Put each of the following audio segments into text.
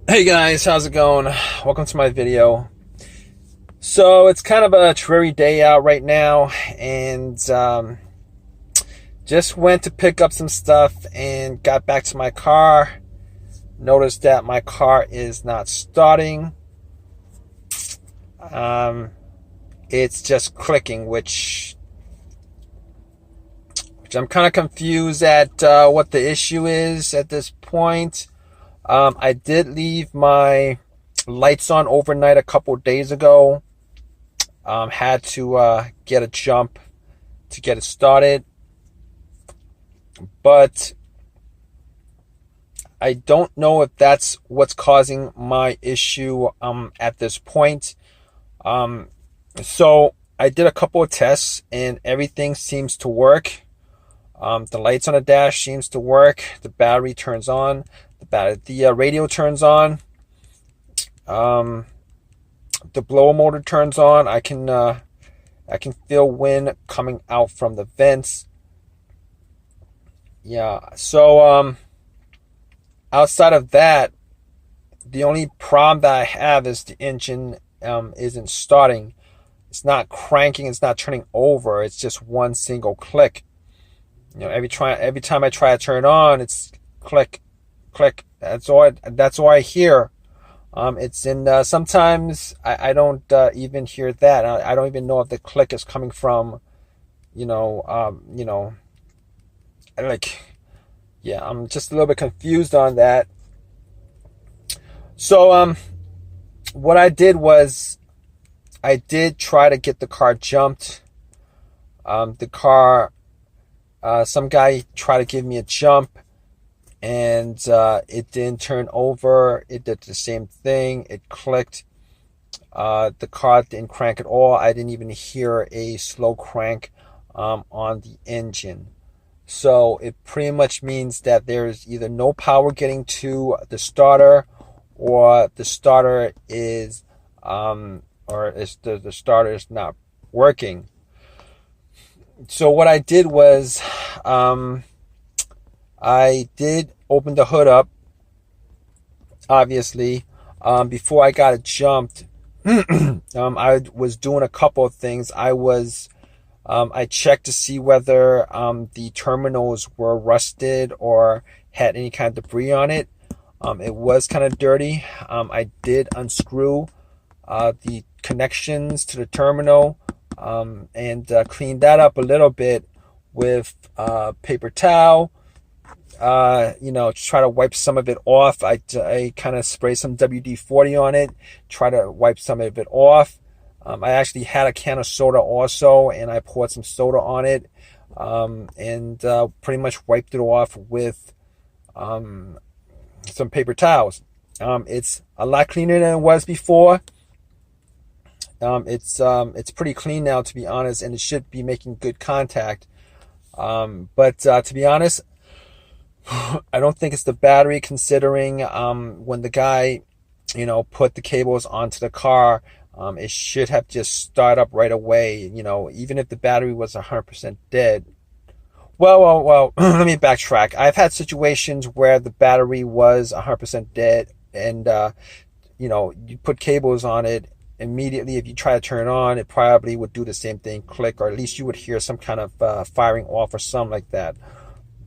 Hey guys, how's it going? Welcome to my video. So it's kind of a dreary day out right now, and just went to pick up some stuff and got back to my car. Noticed that my car is not starting. It's just clicking, which I'm kind of confused at what the issue is at this point. I did leave my lights on overnight a couple days ago. Had to get a jump to get it started, but I don't know if that's what's causing my issue at this point. So I did a couple of tests and everything seems to work. The lights on the dash seems to work. The battery turns on. The radio turns on. The blower motor turns on. I can feel wind coming out from the vents. Yeah. So outside of that, the only problem that I have is the engine isn't starting. It's not cranking. It's not turning over. It's just one single click. You know, every time I try to turn it on, it's click, click. That's all I hear. It's in sometimes I don't even hear that. I don't even know if the click is coming from, like, yeah, I'm just a little bit confused on that. So what I did was I did try to get the car jumped. Some guy tried to give me a jump, and it didn't turn over. It did the same thing. It clicked. The car didn't crank at all. I didn't even hear a slow crank on the engine. So it pretty much means that there's either no power getting to the starter, or the starter is the starter is not working. So what I did was I did open the hood up, obviously. Before I got it jumped, I was doing a couple of things. I checked to see whether the terminals were rusted or had any kind of debris on it. It was kind of dirty. I did unscrew the connections to the terminal and cleaned that up a little bit with paper towel. Try to wipe some of it off. I kind of sprayed some WD-40 on it, try to wipe some of it off. I actually had a can of soda also, and I poured some soda on it, and pretty much wiped it off with some paper towels. It's a lot cleaner than it was before. It's pretty clean now, to be honest, and it should be making good contact. But to be honest, I don't think it's the battery, considering when the guy, put the cables onto the car, it should have just started up right away, even if the battery was 100% dead. Well, let me backtrack. I've had situations where the battery was 100% dead, and, you put cables on it. Immediately, if you try to turn it on, it probably would do the same thing, click, or at least you would hear some kind of firing off or something like that.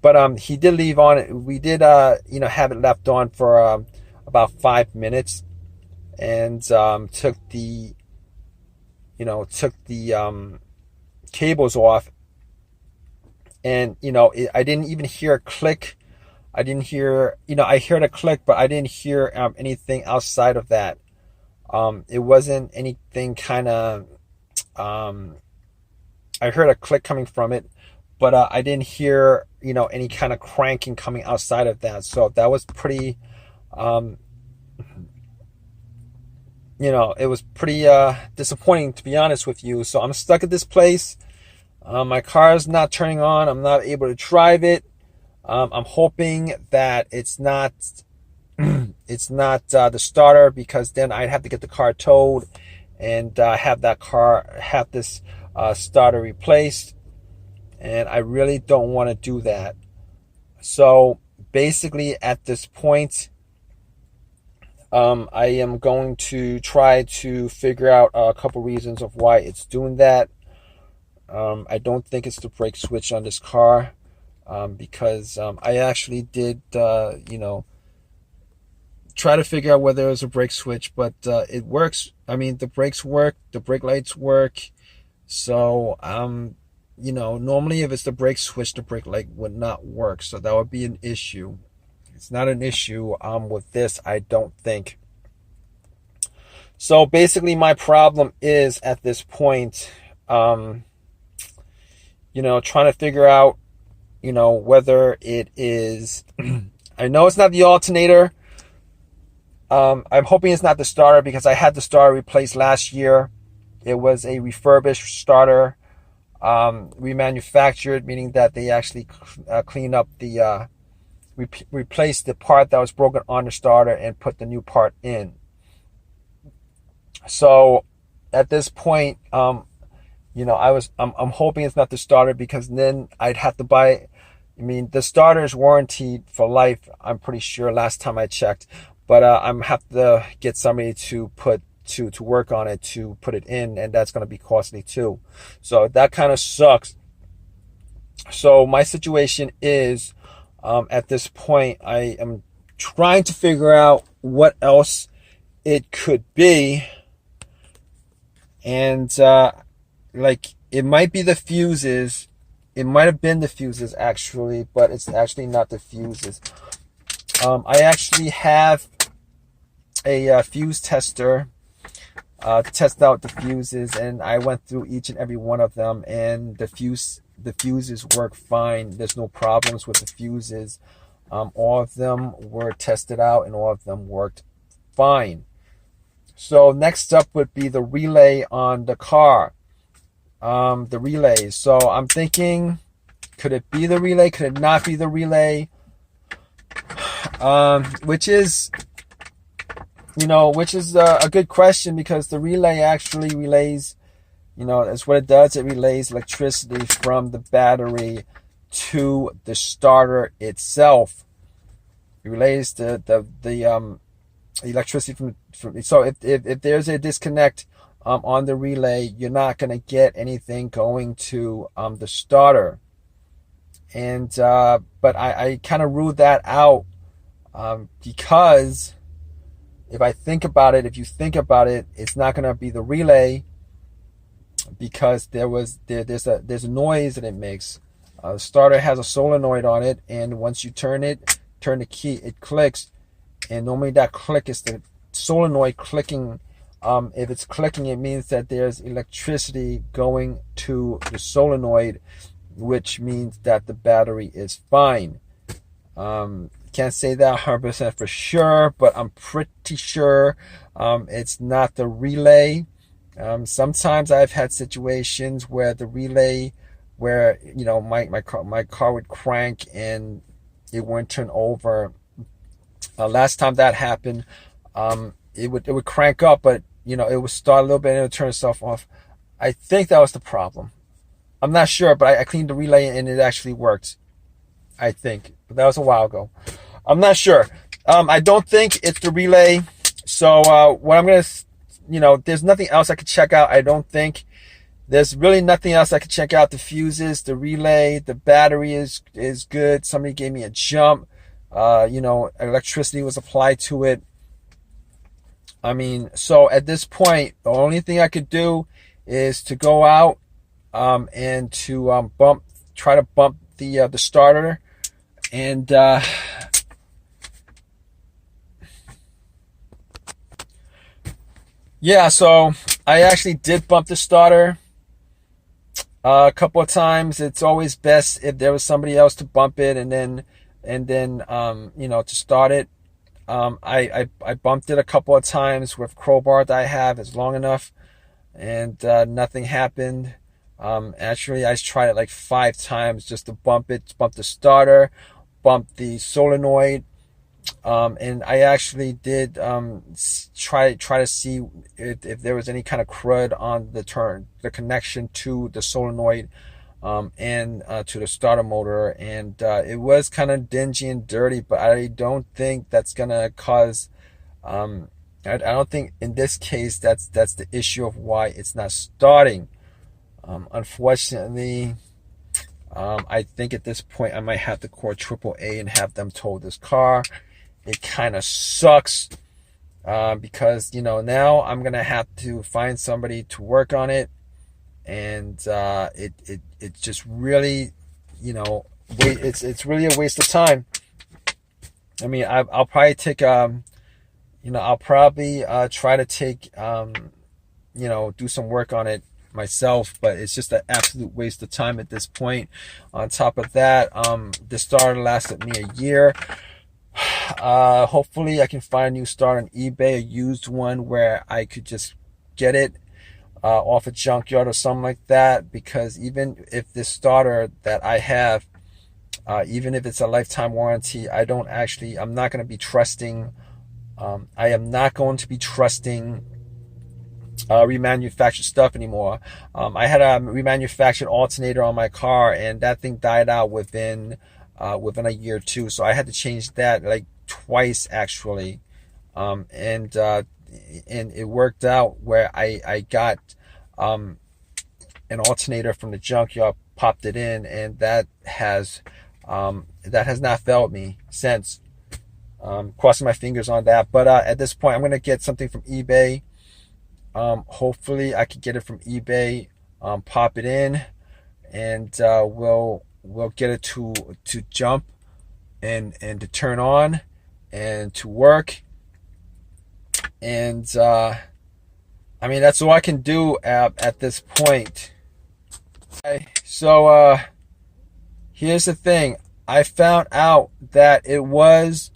But he did leave on it. We did have it left on for about 5 minutes, and took the cables off, and I didn't even hear a click. I didn't hear, I heard a click, but I didn't hear anything outside of that. It wasn't anything kind of, I heard a click coming from it, but I didn't hear, any kind of cranking coming outside of that. So that was pretty, it was pretty disappointing, to be honest with you. So I'm stuck at this place. My car is not turning on. I'm not able to drive it. I'm hoping that it's not the starter, because then I'd have to get the car towed and have this starter replaced, and I really don't want to do that. So basically at this point, I am going to try to figure out a couple reasons of why it's doing that. I don't think it's the brake switch on this car, because I actually did, try to figure out whether it was a brake switch, but it works. I mean, the brakes work, the brake lights work. So, normally if it's the brake switch, the brake light would not work. So that would be an issue. It's not an issue with this, I don't think. So basically my problem is at this point, trying to figure out, whether it is, I know it's not the alternator. I'm hoping it's not the starter, because I had the starter replaced last year. It was a refurbished starter, remanufactured, meaning that they actually cleaned up the, replaced the part that was broken on the starter and put the new part in. So at this point, I'm hoping it's not the starter, because then I'd have to buy. I mean, the starter is warranted for life, I'm pretty sure, last time I checked. But I'm have to get somebody to work on it, to put it in, and that's going to be costly too. So that kind of sucks. So my situation is, at this point, I am trying to figure out what else it could be. And it might be the fuses. It might have been the fuses actually, but it's actually not the fuses. I actually have a fuse tester to test out the fuses, and I went through each and every one of them, and the fuses work fine. There's no problems with the fuses. All of them were tested out, and all of them worked fine. So next up would be the relay on the car. The relays. So I'm thinking, could it be the relay? Could it not be the relay? Which is a good question, because the relay actually relays, that's what it does. It relays electricity from the battery to the starter itself. It relays the electricity from. So if there's a disconnect on the relay, you're not going to get anything going to the starter. And but I kind of ruled that out, because if you think about it, it's not going to be the relay, because there's a noise that it makes. The starter has a solenoid on it, and once you turn the key, it clicks, and normally that click is the solenoid clicking. If it's clicking, it means that there's electricity going to the solenoid, which means that the battery is fine. Can't say that 100% for sure, but I'm pretty sure it's not the relay. Sometimes I've had situations where the relay, where my car would crank and it wouldn't turn over. Last time that happened, it would crank up, but it would start a little bit and it would turn itself off. I think that was the problem. I'm not sure, but I cleaned the relay and it actually worked, I think. But that was a while ago. I'm not sure. I don't think it's the relay. So what I'm going to, there's nothing else I could check out. I don't think there's really nothing else I could check out. The fuses, the relay, the battery is good. Somebody gave me a jump. Electricity was applied to it. I mean, so at this point, the only thing I could do is to go out and to try to bump the starter, and yeah, so I actually did bump the starter a couple of times. It's always best if there was somebody else to bump it, and then to start it. I bumped it a couple of times with crowbar that I have. It's long enough, and nothing happened. Actually, I tried it like 5 times just to bump the starter, bump the solenoid, and I actually did try to see if there was any kind of crud on the connection to the solenoid, and to the starter motor, and it was kind of dingy and dirty, but I don't think that's gonna cause I don't think in this case that's the issue of why it's not starting. Unfortunately, I think at this point I might have to call AAA and have them tow this car. It kind of sucks because now I'm gonna have to find somebody to work on it, and it's just really it's really a waste of time. I mean, I'll probably take I'll probably try to take do some work on it myself, but it's just an absolute waste of time at this point. On top of that, this starter lasted me a year. Hopefully I can find a new starter on eBay, a used one where I could just get it off a junkyard or something like that, because even if this starter that I have, even if it's a lifetime warranty, I'm not going to be trusting I am not going to be trusting remanufactured stuff anymore. I had a remanufactured alternator on my car, and that thing died out within a year or two. So I had to change that like twice actually, and it worked out where I got an alternator from the junkyard, popped it in, and that has not failed me since. Crossing my fingers on that, but at this point I'm gonna get something from eBay. Hopefully I can get it from eBay, pop it in, and we'll get it to jump and to turn on and to work. And I mean, that's all I can do at this point. Okay, so here's the thing. I found out that it was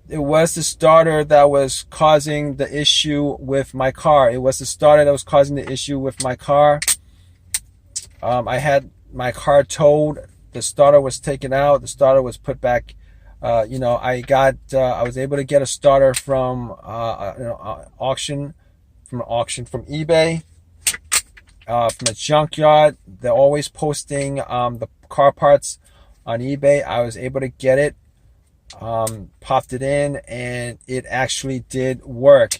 the starter that was causing the issue with my car. It was the starter that was causing the issue with my car. I had my car towed. The starter was taken out. The starter was put back. I was able to get a starter from auction, from eBay, from a junkyard. They're always posting the car parts on eBay. I was able to get it. Popped it in, and it actually did work.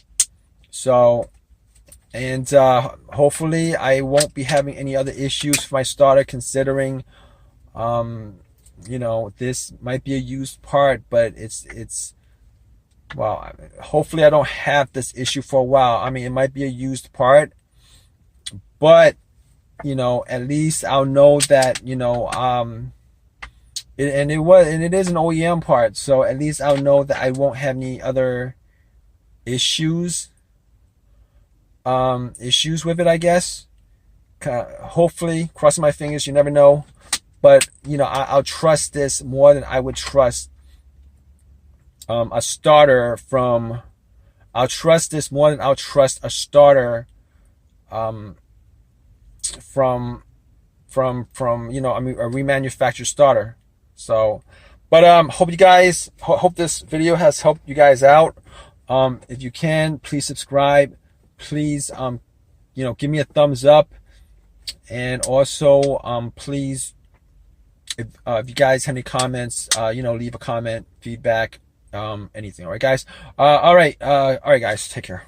So, and hopefully I won't be having any other issues with my starter, considering this might be a used part, but it's well, hopefully I don't have this issue for a while. I mean, it might be a used part, but at least I'll know that it is an OEM part, so at least I'll know that I won't have any other issues with it, I guess. Hopefully, crossing my fingers, you never know. But I'll trust this more than I would trust a starter from. I'll trust this more than I'll trust a starter from a remanufactured starter. So, but hope this video has helped you guys out. If you can, please subscribe. Please give me a thumbs up, and also please, if you guys have any comments, leave a comment, feedback, anything. All right, guys. All right, guys. Take care.